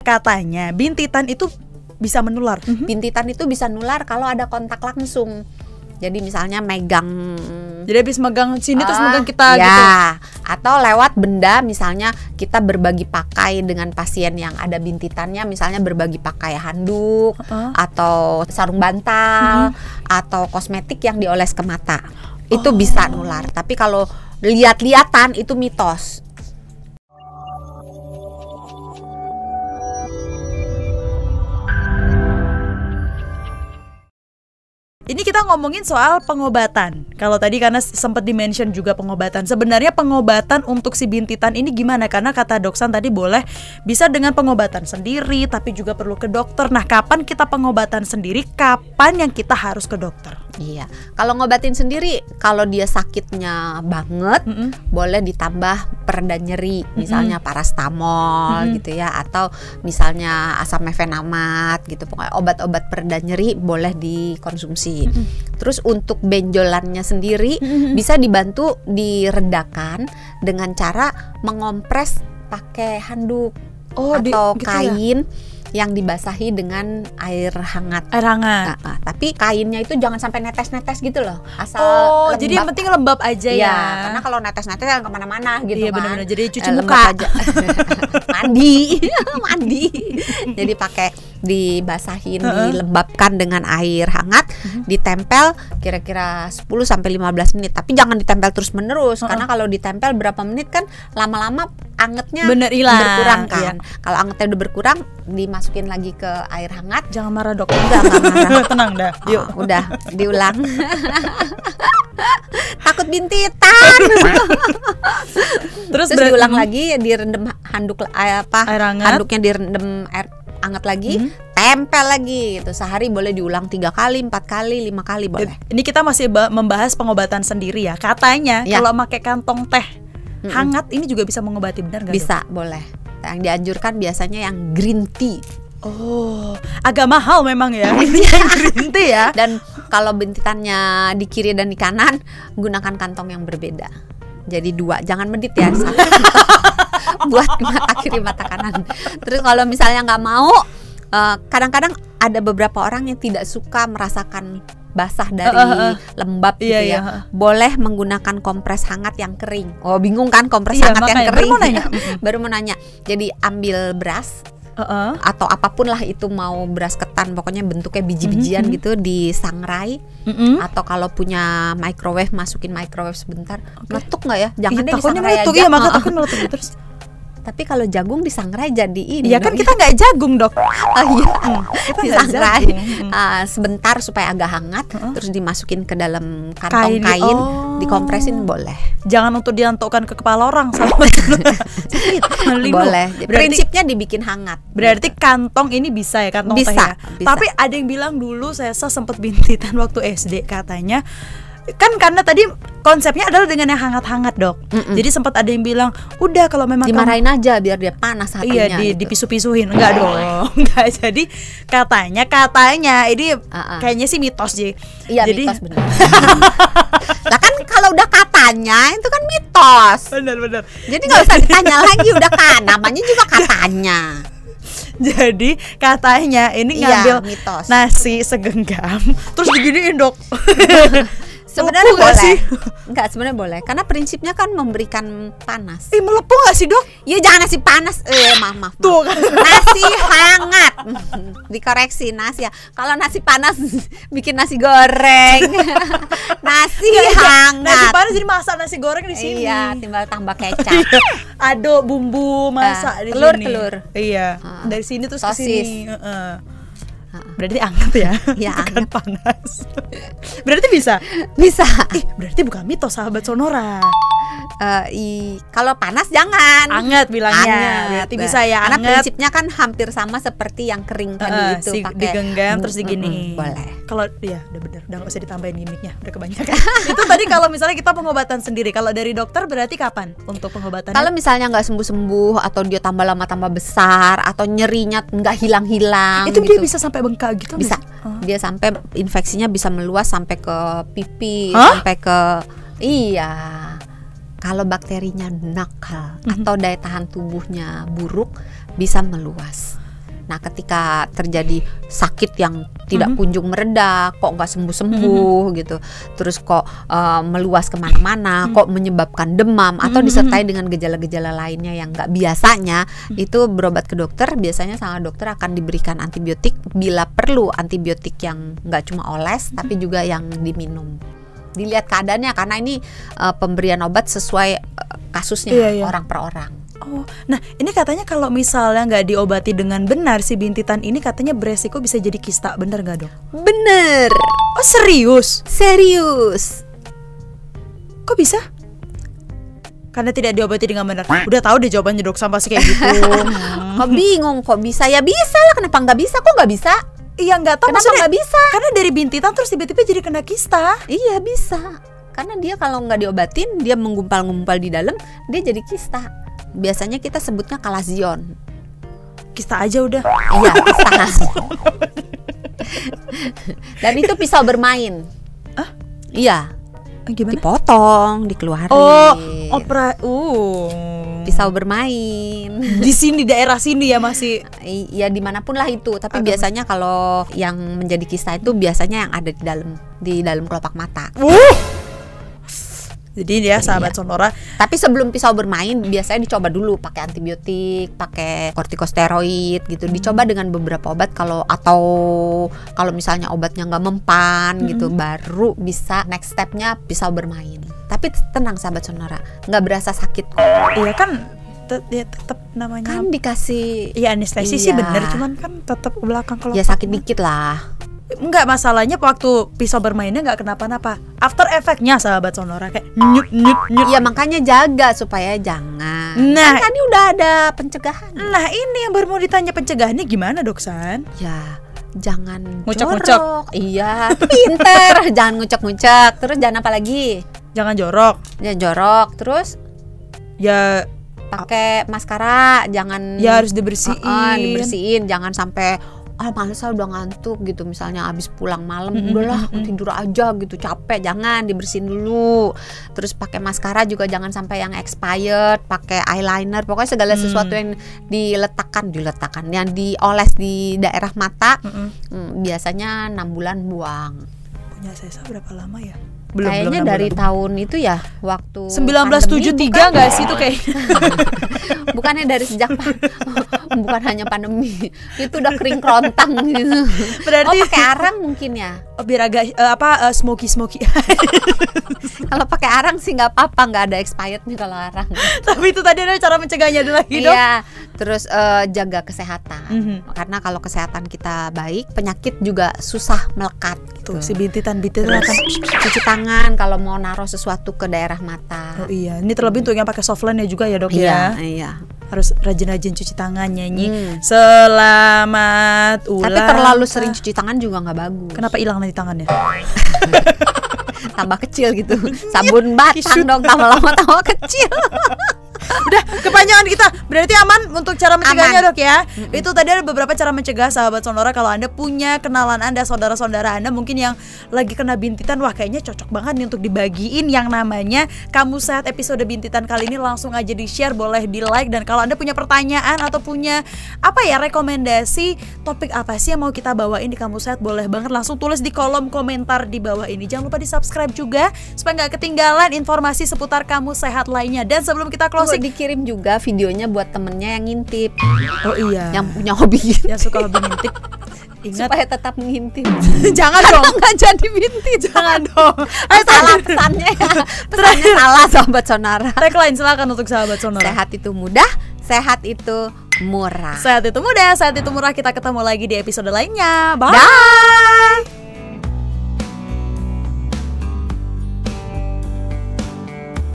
katanya bintitan itu bisa menular. Bintitan itu bisa nular kalau ada kontak langsung. Jadi misalnya megang, Jadi habis megang sini terus megang kita ya, gitu. atau lewat benda, misalnya kita berbagi pakai dengan pasien yang ada bintitannya, misalnya berbagi pakai handuk atau sarung bantal atau kosmetik yang dioles ke mata. Itu bisa nular. Tapi kalau lihat-lihatan itu mitos. Ini kita ngomongin soal pengobatan. Kalau tadi karena sempat di-mention juga pengobatan. Sebenarnya pengobatan untuk si bintitan ini gimana? Karena kata Doksan tadi boleh bisa dengan pengobatan sendiri, tapi juga perlu ke dokter. Nah, kapan kita pengobatan sendiri? Kapan yang kita harus ke dokter? Iya, kalau ngobatin sendiri, kalau dia sakitnya banget, boleh ditambah pereda nyeri, misalnya parastamol gitu ya, atau misalnya asam mefenamat gitu. Pokoknya obat-obat pereda nyeri boleh dikonsumsi. Terus untuk benjolannya sendiri bisa dibantu diredakan dengan cara mengompres pakai handuk atau gitu kain yang dibasahi dengan air hangat. Nah, tapi kainnya itu jangan sampai netes-netes gitu loh. Asal lembab. Jadi yang penting lembab aja ya. Karena kalau netes-netes jangan kemana-mana gitu. Iya, kan. benar-benar. Jadi cuci lembab muka aja. Mandi. Jadi pakai dibasahin, dilembabkan dengan air hangat, ditempel kira-kira 10 sampai 15 menit. Tapi jangan ditempel terus-menerus karena kalau ditempel berapa menit kan lama-lama angetnya berkurang kan. Kalau angetnya udah berkurang, dimasukin lagi ke air hangat. Jangan marah dok. Enggak marah. Tenang dah. Yuk. Udah diulang. Takut bintitan. Terus diulang lagi, direndam handuk air hangat. Handuknya direndam air hangat lagi, tempel lagi gitu. Sehari boleh diulang 3 kali, 4 kali, 5 kali boleh. Ini kita masih membahas pengobatan sendiri ya. Katanya kalau pakai kantong teh hangat ini juga bisa mengobati, benar nggak? Bisa, boleh. Yang dianjurkan biasanya yang green tea. Oh, agak mahal memang ya. Yang green tea ya. Dan kalau bintitannya di kiri dan di kanan, gunakan kantong yang berbeda. Jadi 2, jangan medit ya. Satu buat mata kiri, mata kanan. Terus kalau misalnya nggak mau, kadang-kadang ada beberapa orang yang tidak suka merasakan basah dari lembab gitu ya. Boleh menggunakan kompres hangat yang kering. Oh, bingung kan kompres hangat yang kering? Baru mau nanya. Jadi ambil beras atau apapun lah itu, mau beras ketan, pokoknya bentuknya biji-bijian gitu, disangrai. Atau kalau punya microwave, masukin microwave sebentar. Meletup nggak ya? Jangan deh disangrai aja. Iya, maka takut meletup terus. Tapi kalau jagung disangrai jadi ini. Ya kan kita nggak jagung dok. Disangrai sebentar supaya agak hangat, terus dimasukin ke dalam kantong kain, dikompresin boleh. Jangan untuk diantukkan ke kepala orang sama boleh. Prinsipnya dibikin hangat. Berarti kantong ini bisa ya, kantong teh ya. Tapi ada yang bilang dulu saya sempat bintitan waktu SD katanya. Kan karena tadi konsepnya adalah dengan yang hangat-hangat dok. Jadi sempat ada yang bilang udah kalau memang dimarahin aja biar dia panas hatinya. Iya, dipisu-pisuhin. Enggak dong. Enggak. Jadi katanya ini kayaknya sih mitos sih. Iya, jadi mitos benar. Lah kan kalau udah katanya itu kan mitos. Benar. Jadi nggak usah ditanya lagi, udah kan namanya juga katanya. Jadi katanya ini ngambil mitos. Nasi segenggam terus diginiin dok. Sebenarnya boleh. Enggak, sebenarnya boleh. Karena prinsipnya kan memberikan panas. Melepuh gak sih dok? Ya jangan nasi panas. Maaf. Tuh kan. Nasi hangat. Dikoreksi nasi ya. Kalau nasi panas bikin nasi goreng. Nasi hangat. Nasi panas jadi masak nasi goreng di sini. Iya, tinggal tambah kecap. Aduh, bumbu masak di sini. Telur. Iya. Dari sini terus ke sini. Berarti anget ya? Iya, anget. Panas. Berarti bisa? Bisa. Berarti bukan mitos sahabat Sonora. Kalau panas jangan. Anget bilangnya. Berarti bisa ya, karena anget. prinsipnya kan hampir sama seperti yang kering tadi itu. Pakai digenggam terus digini. Boleh. Kalau udah bener, udah nggak usah ditambahin gimmicknya, udah kebanyakan. Itu tadi kalau misalnya kita pengobatan sendiri. Kalau dari dokter berarti kapan untuk pengobatan? Kalau misalnya nggak sembuh-sembuh, atau dia tambah lama tambah besar, atau nyerinya nggak hilang-hilang. Itu gitu. Dia bisa sampai bengkak gitu? Bisa. Dia sampai infeksinya bisa meluas sampai ke pipi, sampai ke kalau bakterinya nakal atau daya tahan tubuhnya buruk bisa meluas. Nah, ketika terjadi sakit yang tidak kunjung mereda, kok nggak sembuh-sembuh gitu, terus kok meluas kemana-mana, kok menyebabkan demam atau disertai dengan gejala-gejala lainnya yang nggak biasanya, itu berobat ke dokter. Biasanya sama dokter akan diberikan antibiotik, bila perlu antibiotik yang nggak cuma oles tapi juga yang diminum. Dilihat keadaannya, karena ini pemberian obat sesuai kasusnya, orang per orang. Oh, nah ini katanya kalau misalnya nggak diobati dengan benar si bintitan ini katanya beresiko bisa jadi kista, bener nggak dok? Bener. Oh serius? Serius. Kok bisa? Karena tidak diobati dengan benar. Udah tahu deh jawabannya dok, sama sih kayak gitu. Kok bingung kok bisa? Ya bisa lah, kenapa nggak bisa? Kok nggak bisa? Iya nggak tahu. Kenapa nggak bisa? Karena dari bintitan terus tiba-tiba jadi kena kista. Iya bisa. Karena dia kalau nggak diobatin, dia menggumpal-gumpal di dalam, dia jadi kista. Biasanya kita sebutnya kalazion. Kista aja udah. Iya, kista. Dan itu pisau bermain. Iya. Gimana? Dipotong, dikeluarin. Pisau bermain. Di sini, daerah sini ya masih. Ya dimanapun lah itu. Tapi biasanya kalau yang menjadi kista itu biasanya yang ada di dalam kelopak mata. Jadi dia sahabat Sonora. Tapi sebelum pisau bermain biasanya dicoba dulu pakai antibiotik, pakai kortikosteroid gitu. Dicoba dengan beberapa obat kalau misalnya obatnya nggak mempan gitu, baru bisa next stepnya pisau bermain. Tapi tenang sahabat Sonora, nggak berasa sakit kok. Iya kan, tetap namanya kan dikasih. Iya anestesi sih bener, cuman kan tetap ke belakang kalau. Ya sakit dikit lah. Enggak, masalahnya waktu pisau bermainnya nggak kenapa-napa. After effect-nya sahabat Sonora kayak nyut. Ya makanya jaga supaya jangan. Nah, kan tadi udah ada pencegahan. Nah ini yang baru mau ditanya, pencegahannya gimana dok San? Ya jangan ngucek-ngucek. jorok. Iya, pinter. Jangan ngucek-ngucek. Terus jangan apa lagi? Jangan jorok. Jangan jorok. Terus ya pakai maskara. Jangan. Ya harus dibersihin. Jangan sampai males udah ngantuk gitu, misalnya abis pulang malam udahlah tidur aja gitu, capek, jangan, dibersihin dulu. Terus pakai maskara juga jangan sampai yang expired, pakai eyeliner, pokoknya segala sesuatu yang diletakkan yang dioles di daerah mata, biasanya 6 bulan buang. Punya Sesa berapa lama ya? Kayaknya dari tahun itu ya, waktu 1973 nggak sih itu kayak? Bukannya dari sejak bukan hanya pandemi, itu udah kering kerontang gitu. Berarti pakai arang mungkin ya? Biar agak smoky. Kalau pakai arang sih nggak apa-apa, nggak ada expirednya kalau arang. Tapi itu tadi ada cara mencegahnya dulu lagi dok. Iya, terus jaga kesehatan. Karena kalau kesehatan kita baik, penyakit juga susah melekat. Tuh si bintitan akan cuci tangan kalau mau naruh sesuatu ke daerah mata. Oh iya, ini terlebih untuk yang pakai softline juga ya dok ya. Iya. Harus rajin-rajin cuci tangan, nyanyi selamat ulang. Tapi terlalu sering cuci tangan juga nggak bagus. Kenapa hilang nanti tangannya? Tambah kecil gitu. Sabun batang dong, tambah lama tambah kecil. Udah kepanjangan kita. Berarti aman untuk cara mencegahnya dok ya. Itu tadi ada beberapa cara mencegah sahabat Sonora. Kalau Anda punya kenalan Anda, saudara-saudara Anda mungkin yang lagi kena bintitan, wah kayaknya cocok banget nih untuk dibagiin yang namanya Kamu Sehat episode bintitan kali ini. Langsung aja di share, boleh di like. Dan kalau Anda punya pertanyaan atau punya rekomendasi topik apa sih yang mau kita bawain di Kamu Sehat, boleh banget langsung tulis di kolom komentar di bawah ini. Jangan lupa di subscribe juga supaya gak ketinggalan informasi seputar Kamu Sehat lainnya. Dan sebelum kita closing, dikirim juga videonya buat temennya yang ngintip. Oh iya, yang punya hobi ngintip, yang suka hobi ngintip. Ingat supaya tetap ngintip. Jangan dong, nggak jadi ngintip. Jangan dong. Salah pesannya. Pesannya salah sahabat Sonora. Tagline silakan untuk sahabat Sonora. Sehat itu mudah, sehat itu murah. Sehat itu mudah, sehat itu murah. Kita ketemu lagi di episode lainnya. Bye.